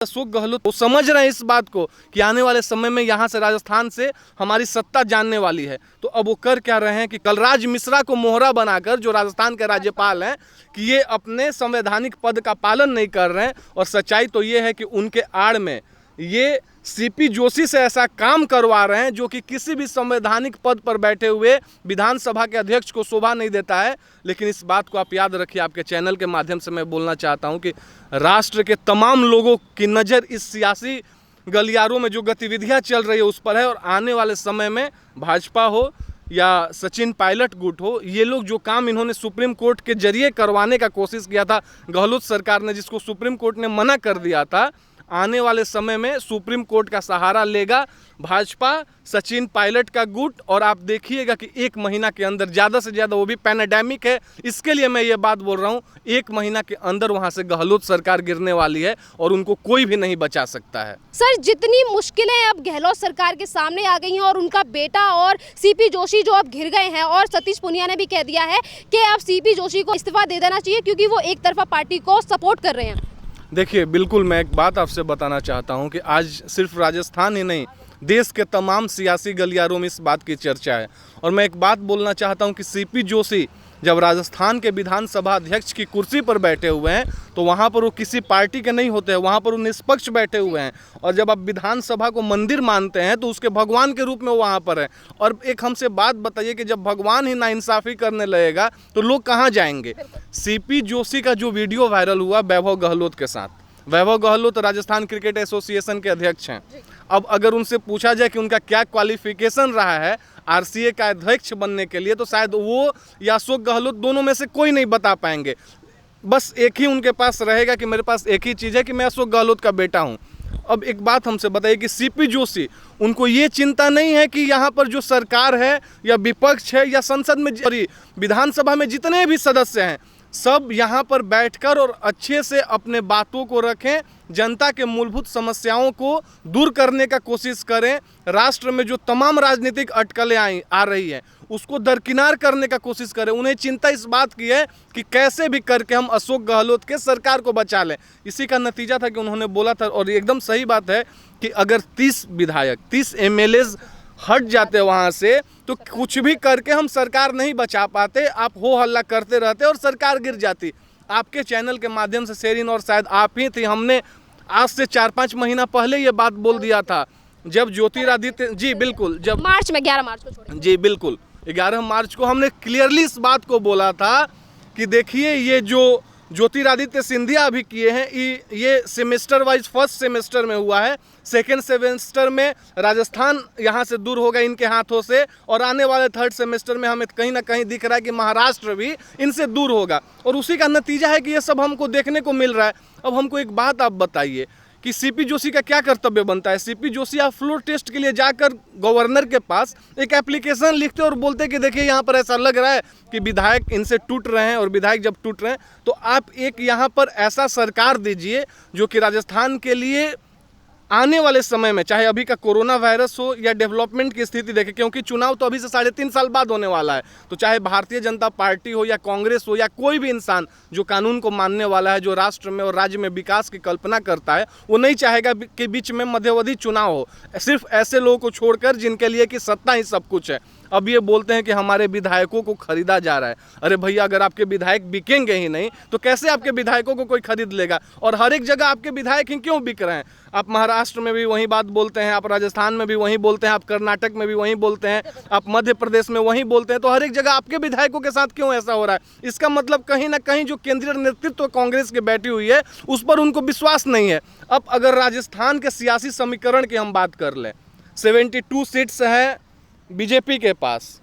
अशोक गहलोत वो समझ रहे हैं इस बात को कि आने वाले समय में यहाँ से राजस्थान से हमारी सत्ता जानने वाली है। तो अब वो कर क्या रहे हैं कि कलराज मिश्रा को मोहरा बनाकर, जो राजस्थान के राज्यपाल हैं, कि ये अपने संवैधानिक पद का पालन नहीं कर रहे हैं। और सच्चाई तो ये है कि उनके आड़ में ये सीपी जोशी से ऐसा काम करवा रहे हैं जो कि किसी भी संवैधानिक पद पर बैठे हुए विधानसभा के अध्यक्ष को शोभा नहीं देता है। लेकिन इस बात को आप याद रखिए, आपके चैनल के माध्यम से मैं बोलना चाहता हूं कि राष्ट्र के तमाम लोगों की नज़र इस सियासी गलियारों में जो गतिविधियां चल रही है उस पर है। और आने वाले समय में भाजपा हो या सचिन पायलट गुट हो, ये लोग जो काम इन्होंने सुप्रीम कोर्ट के जरिए करवाने का कोशिश किया था गहलोत सरकार ने, जिसको सुप्रीम कोर्ट ने मना कर दिया था, आने वाले समय में सुप्रीम कोर्ट का सहारा लेगा भाजपा, सचिन पायलट का गुट। और आप देखिएगा कि 1 महीना के अंदर, ज़्यादा से ज़्यादा, वो भी पैंडेमिक है, इसके लिए मैं ये बात बोल रहा हूँ, 1 महीना के अंदर वहाँ से गहलोत सरकार गिरने वाली है और उनको कोई भी नहीं बचा सकता है। सर, जितनी मुश्किलें अब गहलोत सरकार के सामने आ गई हैं और उनका बेटा और सीपी जोशी जो अब घिर गए हैं, और सतीश पूनिया ने भी कह दिया है कि अब सीपी जोशी को इस्तीफा दे देना चाहिए क्योंकि वो एक तरफा पार्टी को सपोर्ट कर रहे हैं। देखिए, बिल्कुल मैं एक बात आपसे बताना चाहता हूं कि आज सिर्फ राजस्थान ही नहीं, देश के तमाम सियासी गलियारों में इस बात की चर्चा है। और मैं एक बात बोलना चाहता हूं कि सीपी जोशी जब राजस्थान के विधानसभा अध्यक्ष की कुर्सी पर बैठे हुए हैं तो वहां पर वो किसी पार्टी के नहीं होते हैं, वहां पर वो निष्पक्ष बैठे हुए हैं। और जब आप विधानसभा को मंदिर मानते हैं तो उसके भगवान के रूप में वो वहां पर है। और एक हमसे बात बताइए कि जब भगवान ही नाइंसाफ़ी करने लगेगा तो लोग कहाँ जाएंगे। सीपी जोशी का जो वीडियो वायरल हुआ वैभव गहलोत के साथ, वैभव गहलोत राजस्थान क्रिकेट एसोसिएशन के अध्यक्ष हैं। अब अगर उनसे पूछा जाए कि उनका क्या क्वालिफिकेशन रहा है आरसीए का अध्यक्ष बनने के लिए, तो शायद वो या अशोक गहलोत दोनों में से कोई नहीं बता पाएंगे। बस एक ही उनके पास रहेगा कि मेरे पास एक ही चीज़ है कि मैं अशोक गहलोत का बेटा हूँ। अब एक बात हमसे बताइए कि सीपी जोशी, उनको ये चिंता नहीं है कि यहाँ पर जो सरकार है या विपक्ष है या संसद में, विधानसभा में जितने भी सदस्य हैं, सब यहाँ पर बैठकर और अच्छे से अपने बातों को रखें, जनता के मूलभूत समस्याओं को दूर करने का कोशिश करें, राष्ट्र में जो तमाम राजनीतिक अटकलें आ रही हैं उसको दरकिनार करने का कोशिश करें। उन्हें चिंता इस बात की है कि कैसे भी करके हम अशोक गहलोत के सरकार को बचा लें। इसी का नतीजा था कि उन्होंने बोला था, और एकदम सही बात है, कि अगर 30 विधायक 30 एमएलएज हट जाते वहाँ से तो कुछ भी करके हम सरकार नहीं बचा पाते। आप हो हल्ला करते रहते और सरकार गिर जाती। आपके चैनल के माध्यम से शेरिन, और शायद आप ही थी, हमने आज से 4-5 महीना पहले ये बात बोल दिया था, जब ज्योतिरादित्य जी, बिल्कुल, जब मार्च में 11 मार्च को छोड़े, जी बिल्कुल 11 मार्च को हमने क्लियरली इस बात को बोला था कि देखिए, ये जो ज्योतिरादित्य सिंधिया अभी किए हैं ये सेमेस्टर वाइज फर्स्ट सेमेस्टर में हुआ है, सेकेंड सेमेस्टर में राजस्थान यहाँ से दूर होगा इनके हाथों से, और आने वाले थर्ड सेमेस्टर में हमें कहीं ना कहीं दिख रहा है कि महाराष्ट्र भी इनसे दूर होगा। और उसी का नतीजा है कि ये सब हमको देखने को मिल रहा है। अब हमको एक बात आप बताइए कि सीपी जोशी का क्या कर्तव्य बनता है। सीपी जोशी आप फ्लोर टेस्ट के लिए जाकर गवर्नर के पास एक एप्लीकेशन लिखते और बोलते कि देखिए यहाँ पर ऐसा लग रहा है कि विधायक इनसे टूट रहे हैं, और विधायक जब टूट रहे हैं तो आप एक यहाँ पर ऐसा सरकार दीजिए जो कि राजस्थान के लिए आने वाले समय में, चाहे अभी का कोरोना वायरस हो या डेवलपमेंट की स्थिति देखें, क्योंकि चुनाव तो अभी से 3.5 साल बाद होने वाला है, तो चाहे भारतीय जनता पार्टी हो या कांग्रेस हो या कोई भी इंसान जो कानून को मानने वाला है, जो राष्ट्र में और राज्य में विकास की कल्पना करता है, वो नहीं चाहेगा कि बीच में मध्यावधि चुनाव हो, सिर्फ ऐसे लोगों को छोड़कर जिनके लिए कि सत्ता ही सब कुछ है। अब ये बोलते हैं कि हमारे विधायकों को खरीदा जा रहा है। अरे भैया, अगर आपके विधायक बिकेंगे ही नहीं तो कैसे आपके विधायकों को कोई खरीद लेगा। और हर एक जगह आपके विधायक ही क्यों बिक रहे हैं। आप महाराष्ट्र में भी वही बात बोलते हैं, आप राजस्थान में भी वही बोलते हैं, आप कर्नाटक में भी वही बोलते हैं, आप मध्य प्रदेश में वही बोलते हैं, तो हर एक जगह आपके विधायकों के साथ क्यों ऐसा हो रहा है। इसका मतलब कहीं ना कहीं जो केंद्रीय नेतृत्व कांग्रेस की बैठी हुई है उस पर उनको विश्वास नहीं है। अब अगर राजस्थान के सियासी समीकरण की हम बात कर लें, 72 सीट्स है बीजेपी के पास,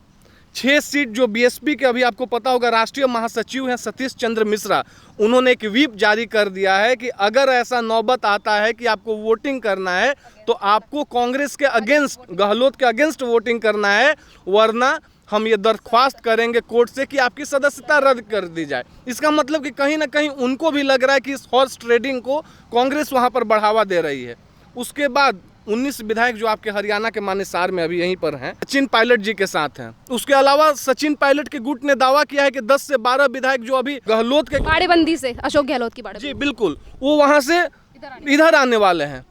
6 सीट जो बीएसपी के, अभी आपको पता होगा राष्ट्रीय महासचिव हैं सतीश चंद्र मिश्रा, उन्होंने एक व्हिप जारी कर दिया है कि अगर ऐसा नौबत आता है कि आपको वोटिंग करना है तो आपको कांग्रेस के अगेंस्ट, गहलोत के अगेंस्ट वोटिंग करना है, वरना हम ये दरख्वास्त करेंगे कोर्ट से कि आपकी सदस्यता रद्द कर दी जाए। इसका मतलब कि कहीं ना कहीं उनको भी लग रहा है कि इस हॉर्स ट्रेडिंग को कांग्रेस वहाँ पर बढ़ावा दे रही है। उसके बाद 19 विधायक जो आपके हरियाणा के मानेसर में अभी यहीं पर हैं, सचिन पायलट जी के साथ हैं। उसके अलावा सचिन पायलट के गुट ने दावा किया है कि 10 से 12 विधायक जो अभी गहलोत के बाड़ेबंदी से, अशोक गहलोत की बाड़ेबंदी, जी बिल्कुल, वो वहां से इधर आने वाले हैं।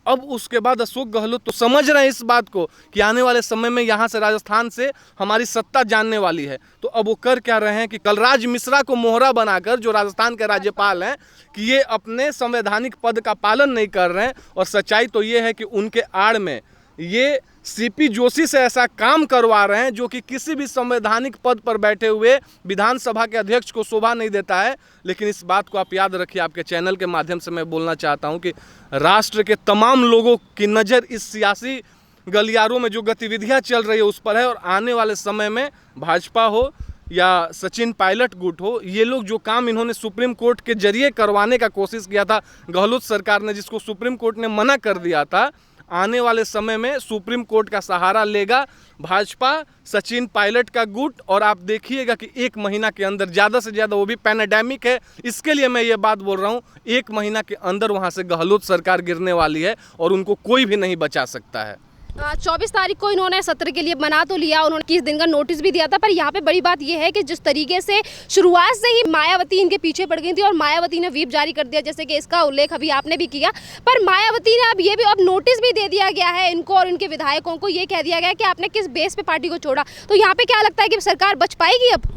अब उसके बाद अशोक गहलोत तो समझ रहे हैं इस बात को कि आने वाले समय में यहाँ से राजस्थान से हमारी सत्ता जानने वाली है। तो अब वो कर क्या रहे हैं कि कलराज मिश्रा को मोहरा बनाकर, जो राजस्थान के राज्यपाल हैं, कि ये अपने संवैधानिक पद का पालन नहीं कर रहे हैं। और सच्चाई तो ये है कि उनके आड़ में ये सीपी जोशी से ऐसा काम करवा रहे हैं जो कि किसी भी संवैधानिक पद पर बैठे हुए विधानसभा के अध्यक्ष को शोभा नहीं देता है। लेकिन इस बात को आप याद रखिए, आपके चैनल के माध्यम से मैं बोलना चाहता हूं कि राष्ट्र के तमाम लोगों की नज़र इस सियासी गलियारों में जो गतिविधियां चल रही है उस पर है। और आने वाले समय में भाजपा हो या सचिन पायलट गुट हो, ये लोग जो काम इन्होंने सुप्रीम कोर्ट के जरिए करवाने का कोशिश किया था गहलोत सरकार ने, जिसको सुप्रीम कोर्ट ने मना कर दिया था, आने वाले समय में सुप्रीम कोर्ट का सहारा लेगा भाजपा, सचिन पायलट का गुट। और आप देखिएगा कि 1 महीना के अंदर, ज़्यादा से ज़्यादा, वो भी पैंडेमिक है इसके लिए मैं ये बात बोल रहा हूँ, 1 महीना के अंदर वहाँ से गहलोत सरकार गिरने वाली है और उनको कोई भी नहीं बचा सकता है। 24 तारीख को इन्होंने सत्र के लिए बना तो लिया, उन्होंने 21 दिन का नोटिस भी दिया था। पर यहाँ पे बड़ी बात यह है कि जिस तरीके से शुरुआत से ही मायावती इनके पीछे पड़ गई थी और मायावती ने व्हीप जारी कर दिया, जैसे कि इसका उल्लेख अभी आपने भी किया। पर मायावती ने अब ये भी नोटिस भी दे दिया गया है इनको और इनके विधायकों को, ये कह दिया गया कि आपने किस बेस पे पार्टी को छोड़ा। तो यहाँ पे क्या लगता है कि सरकार बच पाएगी अब?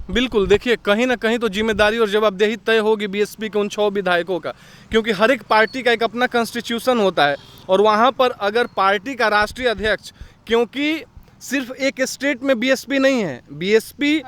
बिल्कुल, देखिए कहीं ना कहीं तो जिम्मेदारी और जवाबदेही तय होगी बीएसपी के उन 6 विधायकों का, क्योंकि हर एक पार्टी का एक अपना कॉन्स्टिट्यूशन होता है। और वहाँ पर अगर पार्टी का राष्ट्रीय अध्यक्ष, क्योंकि सिर्फ एक स्टेट में बीएसपी नहीं है, बीएसपी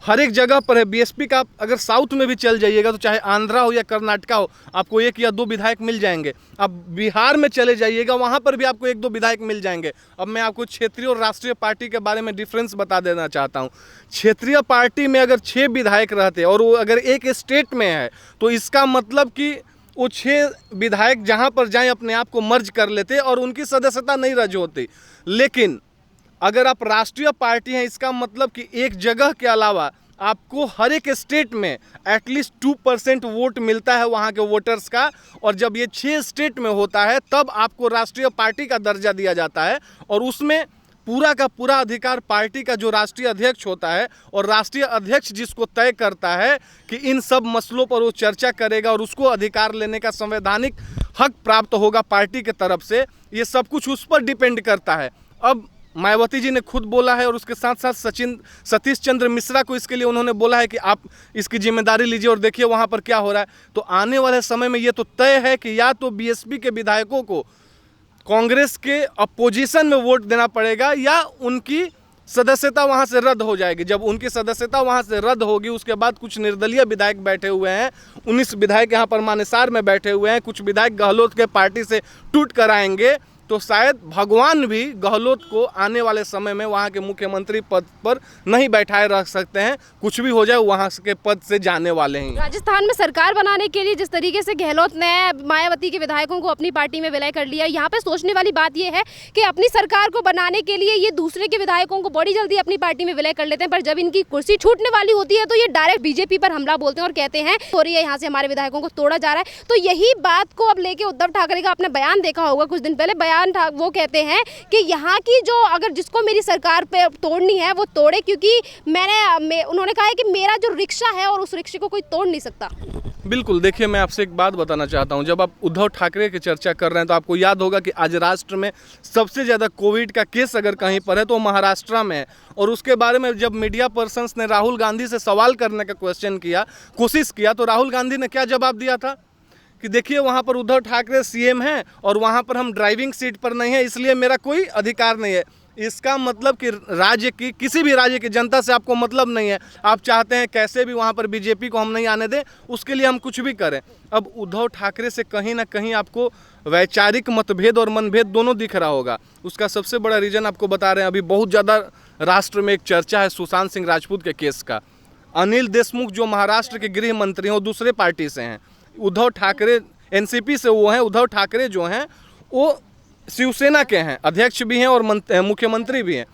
हर एक जगह पर है। बीएसपी का अगर साउथ में भी चल जाइएगा तो चाहे आंध्रा हो या कर्नाटका हो, आपको 1 या 2 विधायक मिल जाएंगे। अब बिहार में चले जाइएगा, वहाँ पर भी आपको 1-2 विधायक मिल जाएंगे। अब मैं आपको क्षेत्रीय और राष्ट्रीय पार्टी के बारे में डिफरेंस बता देना चाहता हूँ। क्षेत्रीय पार्टी में अगर 6 विधायक रहते और वो अगर एक स्टेट में है, तो इसका मतलब कि वो 6 विधायक जहाँ पर जाएँ अपने आप को मर्ज कर लेते और उनकी सदस्यता नहीं रद्द होती। लेकिन अगर आप राष्ट्रीय पार्टी हैं, इसका मतलब कि एक जगह के अलावा आपको हर एक स्टेट में एटलीस्ट 2% वोट मिलता है वहाँ के वोटर्स का। और जब ये 6 स्टेट में होता है तब आपको राष्ट्रीय पार्टी का दर्जा दिया जाता है और उसमें पूरा का पूरा अधिकार पार्टी का जो राष्ट्रीय अध्यक्ष होता है, और राष्ट्रीय अध्यक्ष जिसको तय करता है कि इन सब मसलों पर वो चर्चा करेगा और उसको अधिकार लेने का संवैधानिक हक प्राप्त होगा पार्टी के तरफ से। ये सब कुछ उस पर डिपेंड करता है। अब मायावती जी ने खुद बोला है और उसके साथ साथ सतीश चंद्र मिश्रा को इसके लिए उन्होंने बोला है कि आप इसकी जिम्मेदारी लीजिए और देखिए वहाँ पर क्या हो रहा है। तो आने वाले समय में ये तो तय है कि या तो बीएसपी के विधायकों को कांग्रेस के अपोजिशन में वोट देना पड़ेगा या उनकी सदस्यता वहाँ से रद्द हो जाएगी। जब उनकी सदस्यता वहाँ से रद्द होगी, उसके बाद कुछ निर्दलीय विधायक बैठे हुए हैं, 19 विधायक यहाँ पर मानेसार में बैठे हुए हैं, कुछ विधायक गहलोत के पार्टी से टूट कर आएंगे, तो शायद भगवान भी गहलोत को आने वाले समय में वहाँ के मुख्यमंत्री पद पर नहीं बैठाए रख सकते हैं। कुछ भी हो जाए, वहाँ के पद से जाने वाले हैं। राजस्थान में सरकार बनाने के लिए जिस तरीके से गहलोत ने मायावती के विधायकों को अपनी पार्टी में विलय कर लिया, यहाँ पे सोचने वाली बात यह है कि अपनी सरकार को बनाने के लिए ये दूसरे के विधायकों को बड़ी जल्दी अपनी पार्टी में विलय कर लेते हैं, पर जब इनकी कुर्सी छूटने वाली होती है तो ये डायरेक्ट बीजेपी पर हमला बोलते हैं और कहते हैं हो रही है, यहाँ से हमारे विधायकों को तोड़ा जा रहा है। तो यही बात को अब लेके उद्धव ठाकरे का आपने बयान देखा होगा कुछ दिन पहले, वो कहते हैं कि यहाँ की जो अगर जिसको मेरी सरकार पे तोड़नी है वो तोड़े, क्योंकि उन्होंने कहा है कि मेरा जो रिक्शा है और उस रिक्शे को कोई तोड़ नहीं सकता। बिल्कुल, देखिए मैं आपसे एक बात बताना चाहता हूं। जब आप उद्धव ठाकरे की चर्चा कर रहे हैं तो आपको याद होगा कि आज राष्ट्र में सबसे ज़्यादा कोविड का केस अगर कहीं पर है तो महाराष्ट्र में है। और उसके बारे में जब मीडिया पर्सन्स ने राहुल गांधी से सवाल करने का कोशिश किया तो राहुल गांधी ने क्या जवाब दिया था कि देखिए वहाँ पर उद्धव ठाकरे सीएम हैं और वहाँ पर हम ड्राइविंग सीट पर नहीं है, इसलिए मेरा कोई अधिकार नहीं है। इसका मतलब कि राज्य की किसी भी राज्य की जनता से आपको मतलब नहीं है। आप चाहते हैं कैसे भी वहाँ पर बीजेपी को हम नहीं आने दें, उसके लिए हम कुछ भी करें। अब उद्धव ठाकरे से कहीं ना कहीं आपको वैचारिक मतभेद और मनभेद दोनों दिख रहा होगा। उसका सबसे बड़ा रीज़न आपको बता रहे हैं, अभी बहुत ज़्यादा राष्ट्र में एक चर्चा है सुशांत सिंह राजपूत के केस का। अनिल देशमुख जो महाराष्ट्र के गृह मंत्री हैं वो दूसरे पार्टी से हैं, उद्धव ठाकरे एनसीपी से वो हैं। उद्धव ठाकरे जो हैं वो शिवसेना के हैं, अध्यक्ष भी हैं और मुख्यमंत्री भी हैं।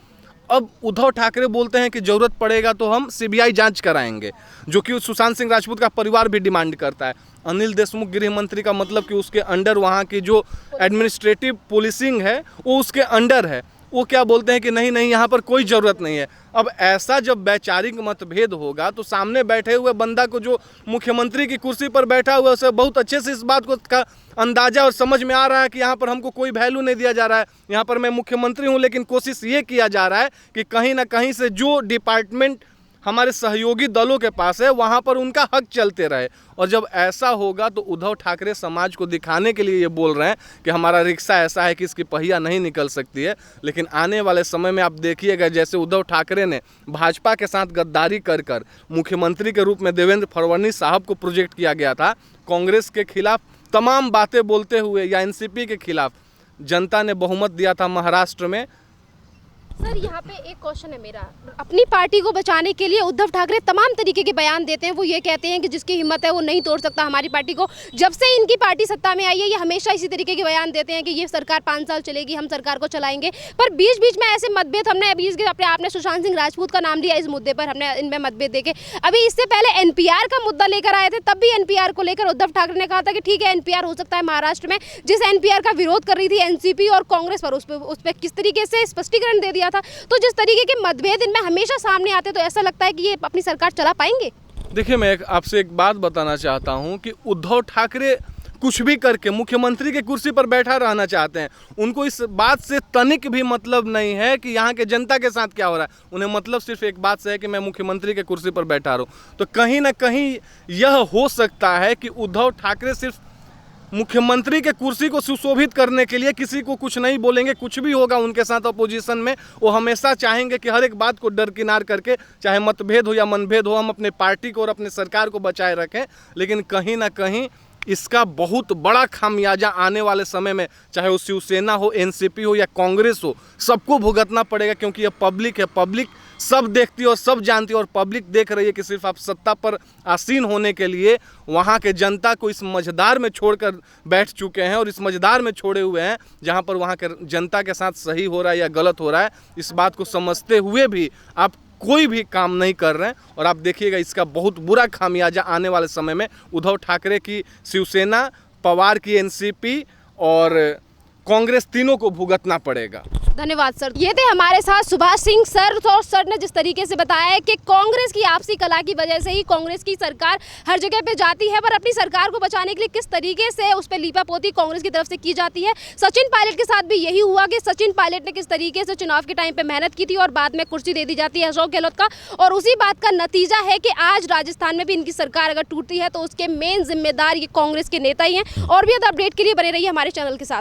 अब उद्धव ठाकरे बोलते हैं कि ज़रूरत पड़ेगा तो हम सीबीआई जांच कराएंगे, जो कि सुशांत सिंह राजपूत का परिवार भी डिमांड करता है। अनिल देशमुख गृह मंत्री का मतलब कि उसके अंडर वहाँ की जो एडमिनिस्ट्रेटिव पुलिसिंग है वो उसके अंडर है। वो क्या बोलते हैं कि नहीं नहीं यहाँ पर कोई ज़रूरत नहीं है। अब ऐसा जब वैचारिक मतभेद होगा तो सामने बैठे हुए बंदा को, जो मुख्यमंत्री की कुर्सी पर बैठा हुआ है, उसे बहुत अच्छे से इस बात को का अंदाज़ा और समझ में आ रहा है कि यहाँ पर हमको कोई वैल्यू नहीं दिया जा रहा है, यहाँ पर मैं मुख्यमंत्री हूँ, लेकिन कोशिश ये किया जा रहा है कि कहीं ना कहीं से जो डिपार्टमेंट हमारे सहयोगी दलों के पास है वहाँ पर उनका हक चलते रहे। और जब ऐसा होगा तो उद्धव ठाकरे समाज को दिखाने के लिए ये बोल रहे हैं कि हमारा रिक्शा ऐसा है कि इसकी पहिया नहीं निकल सकती है। लेकिन आने वाले समय में आप देखिएगा, जैसे उद्धव ठाकरे ने भाजपा के साथ गद्दारी कर कर मुख्यमंत्री के रूप में देवेंद्र फडणवीस साहब को प्रोजेक्ट किया गया था, कांग्रेस के खिलाफ तमाम बातें बोलते हुए या एनसीपी के खिलाफ जनता ने बहुमत दिया था महाराष्ट्र में। सर यहाँ पे एक क्वेश्चन है मेरा, अपनी पार्टी को बचाने के लिए उद्धव ठाकरे तमाम तरीके के बयान देते हैं। वो ये कहते हैं कि जिसकी हिम्मत है वो नहीं तोड़ सकता हमारी पार्टी को। जब से इनकी पार्टी सत्ता में आई है ये हमेशा इसी तरीके के बयान देते हैं कि ये सरकार 5 साल चलेगी, हम सरकार को चलाएंगे। पर बीच बीच में ऐसे मतभेद हमने अभी अपने आपने सुशांत सिंह राजपूत का नाम लिया इस मुद्दे पर, हमने इनमें मतभेद देखे। अभी इससे पहले एनपीआर का मुद्दा लेकर आए थे, तब भी एनपीआर को लेकर उद्धव ठाकरे ने कहा था कि ठीक है एनपीआर हो सकता है महाराष्ट्र में। जिस एनपीआर का विरोध कर रही थी एनसीपी और कांग्रेस पर, उस पर किस तरीके से स्पष्टीकरण दे दिया था। तो जिस तरीके के मतभेद इनमें हमेशा सामने आते, तो ऐसा लगता है कि ये अपनी सरकार चला पाएंगे। देखिए, मैं आपसे एक बात बताना चाहता हूं कि उद्धव ठाकरे कुछ भी करके मुख्यमंत्री के कुर्सी पर बैठा रहना चाहते हैं। उनको इस बात से तनिक भी मतलब नहीं है कि यहाँ के जनता के साथ क्या हो रहा है। उन्हें मतलब सिर्फ एक बात से है कि मैं मुख्यमंत्री के कुर्सी पर बैठा रहूँ। तो कहीं ना कहीं यह हो सकता है कि उद्धव ठाकरे सिर्फ मुख्यमंत्री के कुर्सी को सुशोभित करने के लिए किसी को कुछ नहीं बोलेंगे। कुछ भी होगा उनके साथ अपोजिशन में, वो हमेशा चाहेंगे कि हर एक बात को दरकिनार करके, चाहे मतभेद हो या मनभेद हो, हम अपने पार्टी को और अपने सरकार को बचाए रखें। लेकिन कहीं ना कहीं इसका बहुत बड़ा खामियाजा आने वाले समय में, चाहे वो शिवसेना हो, एनसीपी हो या कांग्रेस हो, सबको भुगतना पड़ेगा। क्योंकि ये पब्लिक है, पब्लिक सब देखती है और सब जानती है। और पब्लिक देख रही है कि सिर्फ आप सत्ता पर आसीन होने के लिए वहाँ के जनता को इस मझधार में छोड़कर बैठ चुके हैं, और इस मझधार में छोड़े हुए हैं जहाँ पर वहाँ के जनता के साथ सही हो रहा है या गलत हो रहा है, इस बात को समझते हुए भी आप कोई भी काम नहीं कर रहे हैं। और आप देखिएगा इसका बहुत बुरा खामियाजा आने वाले समय में उद्धव ठाकरे की शिवसेना, पवार की एनसीपी और कांग्रेस तीनों को भुगतना पड़ेगा। धन्यवाद सर। ये थे हमारे साथ सुभाष सिंह सर, और सर ने जिस तरीके से बताया है कि कांग्रेस की आपसी कला की वजह से ही कांग्रेस की सरकार हर जगह पे जाती है, पर अपनी सरकार को बचाने के लिए किस तरीके से उस पर लीपापोती कांग्रेस की तरफ से की जाती है। सचिन पायलट के साथ भी यही हुआ कि सचिन पायलट ने किस तरीके से चुनाव के टाइम पे मेहनत की थी और बाद में कुर्सी दे दी जाती है अशोक गहलोत का, और उसी बात का नतीजा है कि आज राजस्थान में भी इनकी सरकार अगर टूटती है तो उसके मेन जिम्मेदार ये कांग्रेस के नेता ही हैं। और भी अपडेट के लिए बने रहिए हमारे चैनल के साथ।